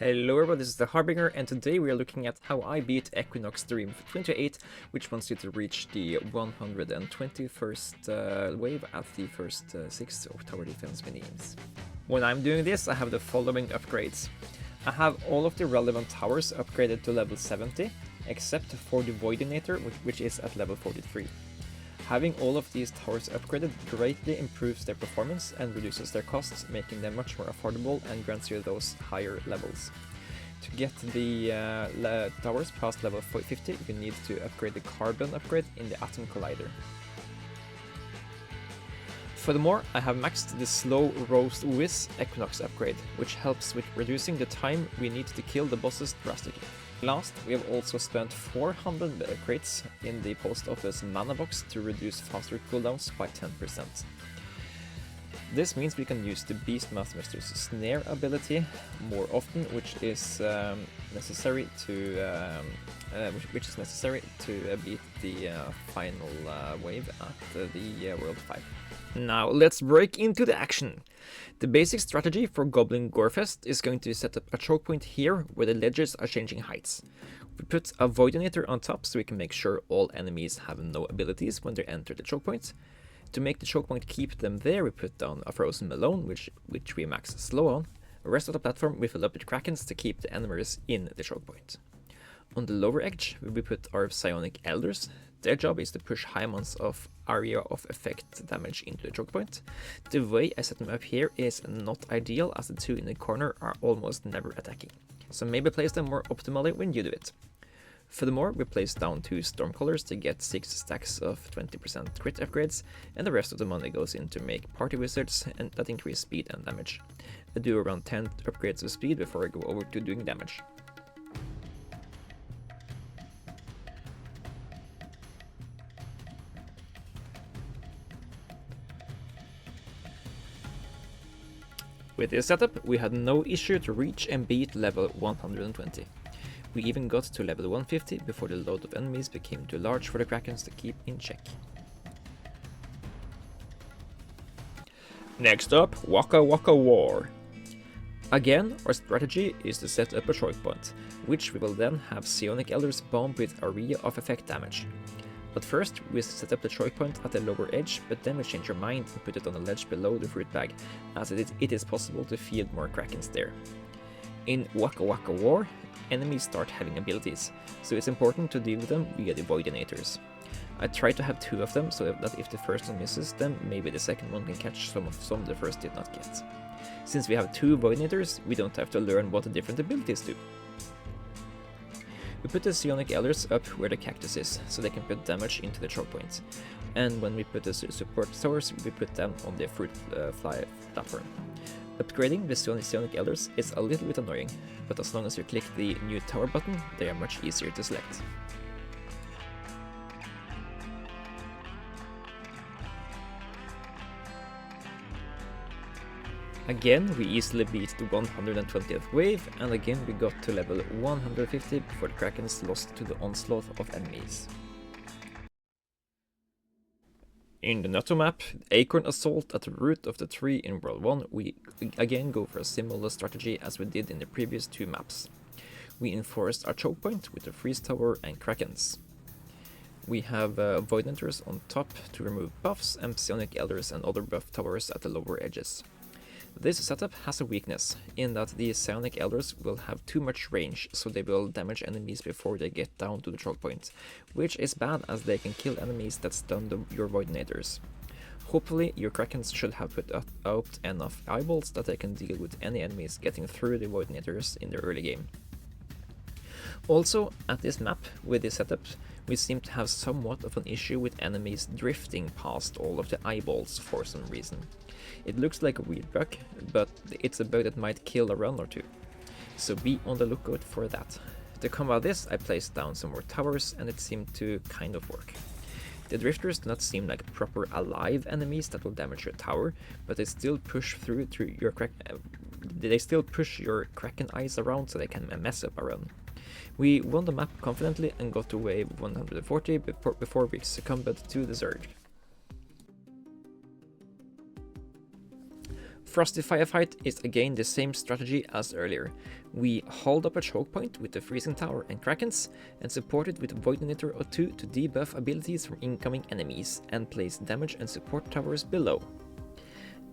Hello everyone, this is the Harbinger, and today we are looking at how I beat Equinox Dream 28, which wants you to reach the 121st wave at the first 6 of tower defense minigames. When I'm doing this, I have the following upgrades. I have all of the relevant towers upgraded to level 70, except for the Voidinator, which is at level 43. Having all of these towers upgraded greatly improves their performance and reduces their costs, making them much more affordable and grants you those higher levels. To get the towers past level 50, you need to upgrade the Carbon upgrade in the Atom Collider. Furthermore, I have maxed the Slow Roast Whiz Equinox upgrade, which helps with reducing the time we need to kill the bosses drastically. Last, we have also spent 400 crates in the post office mana box to reduce faster cooldowns by 10%. This means we can use the Beast Master's Snare ability more often, which is necessary to beat the final wave at the World 5. Now let's break into the action. The basic strategy for Goblin Gorefest is going to set up a choke point here where the ledges are changing heights. We put a Voidinator on top so we can make sure all enemies have no abilities when they enter the choke point. To make the choke point keep them there, we put down a Frozen Melon, which we max slow on. The rest of the platform we fill up with Krakens to keep the enemies in the choke point. On the lower edge, we put our Psionic Elders. Their job is to push high amounts of area of effect damage into the choke point. The way I set them up here is not ideal, as the two in the corner are almost never attacking, so maybe place them more optimally when you do it. Furthermore, we place down 2 Stormcallers to get 6 stacks of 20% crit upgrades, and the rest of the money goes in to make party wizards and that increase speed and damage. I do around 10 upgrades of speed before I go over to doing damage. With this setup, we had no issue to reach and beat level 120. We even got to level 150 before the load of enemies became too large for the Krakens to keep in check. Next up, Waka Waka War. Again, our strategy is to set up a choke point, which we will then have Psionic Elders bomb with area of effect damage. But first, we set up the choke point at the lower edge, but then we change our mind and put it on the ledge below the fruit bag, as it is possible to field more Krakens there. In Waka Waka War, enemies start having abilities, so it's important to deal with them via the Voidinators. I try to have 2 of them, so that if the first one misses them, maybe the second one can catch some the first did not get. Since we have 2 Voidinators, we don't have to learn what the different abilities do. We put the Psionic Elders up where the cactus is, so they can put damage into the choke point. And when we put the support towers, we put them on the fruit fly platform. Upgrading the Psionic Elders is a little bit annoying, but as long as you click the new tower button, they are much easier to select. Again, we easily beat the 120th wave, and again we got to level 150 before the Krakens lost to the onslaught of enemies. In the Nutto map, Acorn Assault at the root of the tree in World 1, we again go for a similar strategy as we did in the previous 2 maps. We enforced our choke point with the Freeze Tower and Krakens. We have Voidinators on top to remove buffs, and Psionic Elders and other buff towers at the lower edges. This setup has a weakness, in that the Psionic Elders will have too much range, so they will damage enemies before they get down to the choke point, which is bad as they can kill enemies that stun your Voidinators. Hopefully your Krakens should have put out enough eyeballs that they can deal with any enemies getting through the Voidinators in the early game. Also, at this map, with this setup, we seem to have somewhat of an issue with enemies drifting past all of the eyeballs for some reason. It looks like a weird bug, but it's a bug that might kill a run or 2, so be on the lookout for that. To combat this, I placed down some more towers, and it seemed to kind of work. The drifters do not seem like proper alive enemies that will damage your tower, but they still push through your Kraken eyes around, so they can mess up a run. We won the map confidently and got to wave 140 before we succumbed to the Zerg. Frosty Firefight is again the same strategy as earlier. We hold up a choke point with the Freezing Tower and Krakens, and support it with a Void Emitter or 2 to debuff abilities from incoming enemies, and place damage and support towers below.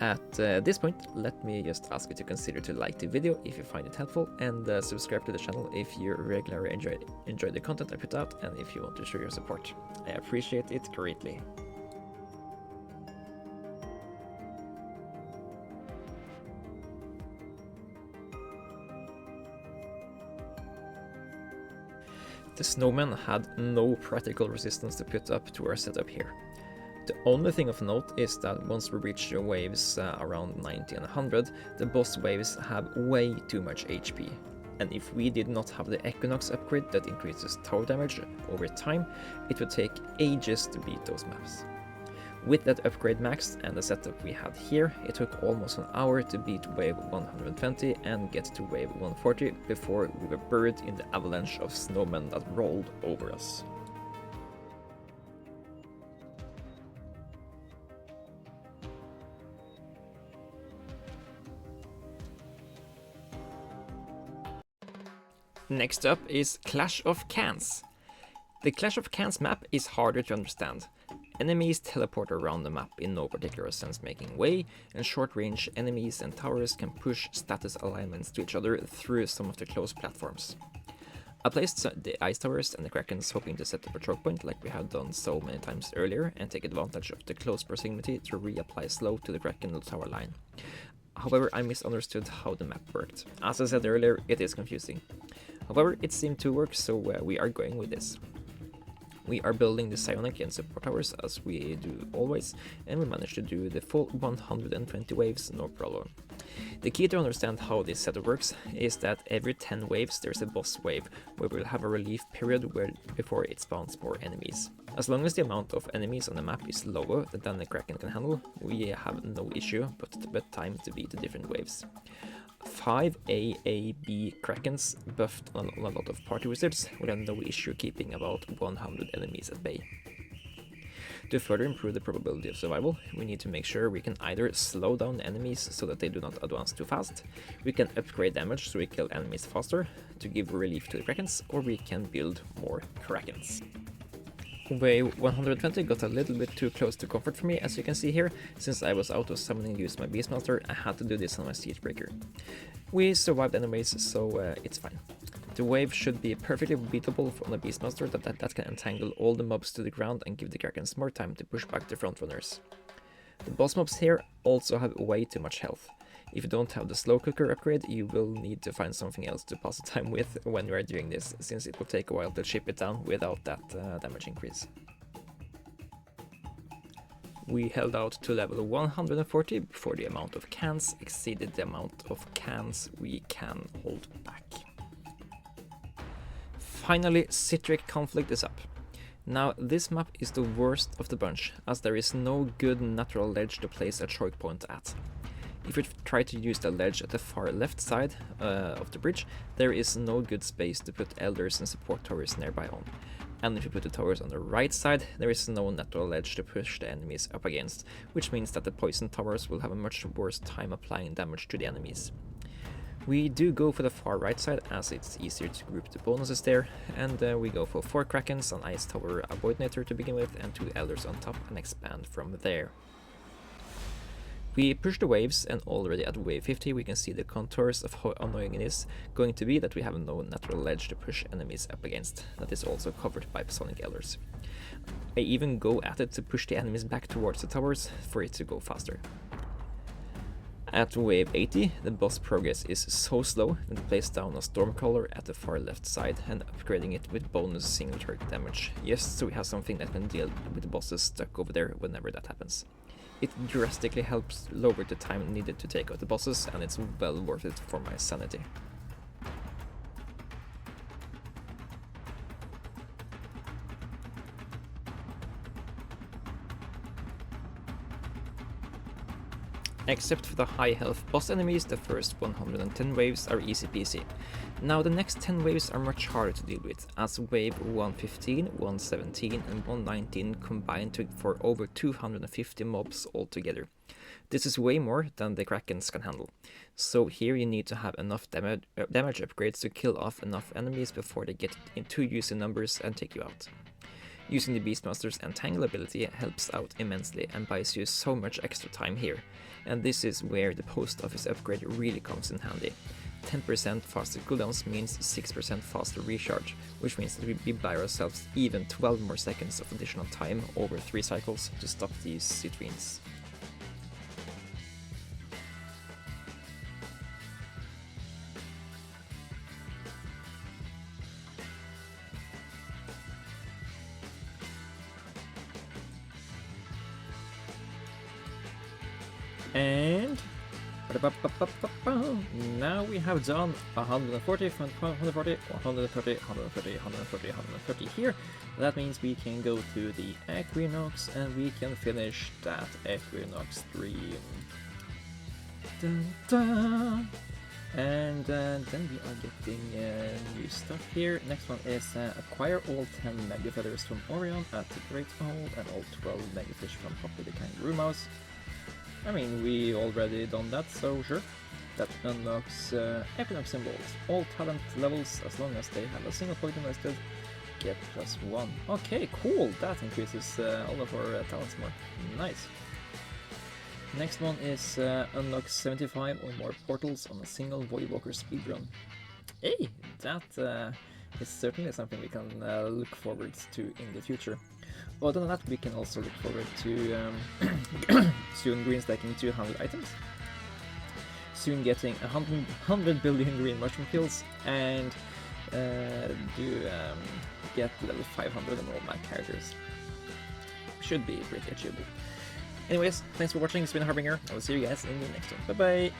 At this point, let me just ask you to consider to like the video if you find it helpful, and subscribe to the channel if you regularly enjoy the content I put out, and if you want to show your support. I appreciate it greatly. The snowmen had no practical resistance to put up to our setup here. The only thing of note is that once we reach waves around 90 and 100, the boss waves have way too much HP. And if we did not have the Equinox upgrade that increases tower damage over time, it would take ages to beat those maps. With that upgrade maxed and the setup we had here, it took almost an hour to beat wave 120 and get to wave 140 before we were buried in the avalanche of snowmen that rolled over us. Next up is Clash of Cans. The Clash of Cans map is harder to understand. Enemies teleport around the map in no particular sense making way, and short-range enemies and towers can push status alignments to each other through some of the close platforms. I placed the ice towers and the Krakens hoping to set up a choke point like we have done so many times earlier and take advantage of the close proximity to reapply slow to the Kraken tower line. However, I misunderstood how the map worked. As I said earlier, it is confusing. However, it seemed to work, so we are going with this. We are building the psionic and support towers as we do always, and we managed to do the full 120 waves no problem. The key to understand how this setup works is that every 10 waves there's a boss wave, where we'll have a relief period before it spawns more enemies. As long as the amount of enemies on the map is lower than the Kraken can handle, we have no issue but time to beat the different waves. 5 AAB Krakens buffed on a lot of party wizards will have no issue keeping about 100 enemies at bay. To further improve the probability of survival, we need to make sure we can either slow down enemies so that they do not advance too fast, we can upgrade damage so we kill enemies faster to give relief to the Krakens, or we can build more Krakens. Wave 120 got a little bit too close to comfort for me, as you can see here. Since I was out of summoning to use my Beastmaster, I had to do this on my Siegebreaker. We survived anyways, so it's fine. The wave should be perfectly beatable on a Beastmaster that can entangle all the mobs to the ground and give the Krakens more time to push back the frontrunners. The boss mobs here also have way too much health. If you don't have the slow cooker upgrade, you will need to find something else to pass the time with when you are doing this, since it will take a while to chip it down without that damage increase. We held out to level 140 before the amount of cans exceeded the amount of cans we can hold back. Finally, Citric Conflict is up. Now, this map is the worst of the bunch, as there is no good natural ledge to place a choke point at. If you try to use the ledge at the far left side of the bridge, there is no good space to put elders and support towers nearby on. And if you put the towers on the right side, there is no natural ledge to push the enemies up against, which means that the poison towers will have a much worse time applying damage to the enemies. We do go for the far right side, as it's easier to group the bonuses there, and we go for 4 Krakens, an Ice Tower, a Voidnator to begin with, and 2 Elders on top, and expand from there. We push the waves, and already at wave 50 we can see the contours of how annoying it is going to be that we have no natural ledge to push enemies up against. That is also covered by Sonic Elders. I even go at it to push the enemies back towards the towers for it to go faster. At wave 80, the boss progress is so slow that it plays down a Stormcaller at the far left side and upgrading it with bonus single target damage, just so we have something that can deal with the bosses stuck over there whenever that happens. It drastically helps lower the time needed to take out the bosses, and it's well worth it for my sanity. Except for the high health boss enemies, the first 110 waves are easy peasy. Now the next 10 waves are much harder to deal with, as wave 115, 117 and 119 combine for over 250 mobs altogether. This is way more than the Krakens can handle. So here you need to have enough damage upgrades to kill off enough enemies before they get into use in numbers and take you out. Using the Beastmaster's Entangle ability helps out immensely and buys you so much extra time here, and this is where the post office upgrade really comes in handy. 10% faster cooldowns means 6% faster recharge, which means that we buy ourselves even 12 more seconds of additional time over 3 cycles to stop these citrines. And now we have done 140, 140, 130, 130, 130, 130 here. That means we can go to the Equinox and we can finish that Equinox stream. Dun, dun. And then we are getting new stuff here. Next one is acquire all 10 Mega Feathers from Orion at the Great Owl and all 12 Mega Fish from Poppy the Kangaroo Mouse. I mean, we already done that, so sure. That unlocks Equinox symbols. All talent levels, as long as they have a single point invested, get +1. Okay, cool! That increases all of our talents more. Nice. Next one is unlock 75 or more portals on a single Voidwalker speedrun. Hey, that is certainly something we can look forward to in the future. Other than that, we can also look forward to soon green stacking 200 items, soon getting 100 billion green mushroom kills, and get level 500 on all my characters. Should be pretty achievable. Anyways, thanks for watching. It's been Harbinger. I will see you guys in the next one. Bye bye!